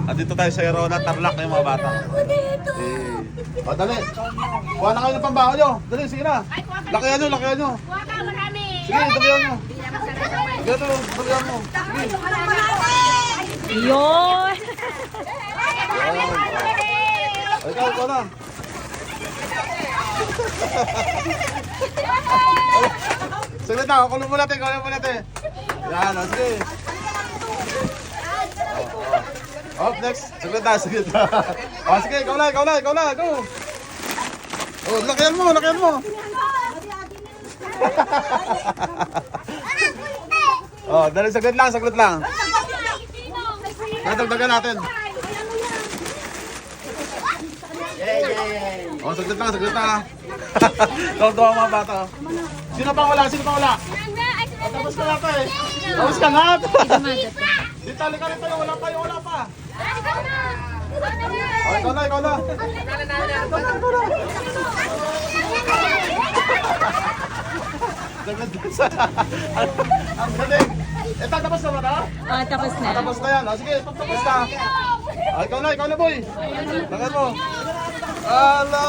Andito tayo sa Irona, Tarlac na yung mga bata. O, dali. Kuha na kayo ng pambaho nyo. Dali, sige na. Lakihan nyo, lakihan nyo. Sige, dalihan nyo. Sige, dalihan mo. Sige. Yun! O, ikaw na. Saglit na, kulong mo natin, kulong mo natin. Yan, o, sige. Oh, next. Saglit na, saglit na. O, sige, ikaw na, go. Oh, lakihan mo. Oh, dali, saglit lang. Dagdagan natin. Oh, saglit lang. Tuwa mga bata. Sino pang wala? Oh, tapos ka na pa eh. Tapos ka na. Dito, halika rin tayo. Wala pa. Oh, ikaw na. Ang galing. Ito, tapos na ba na? Oh, tapos na. Tapos na yan. Oh, sige, tapos na. Oh, ikaw na boy. Tagal mo. Ala!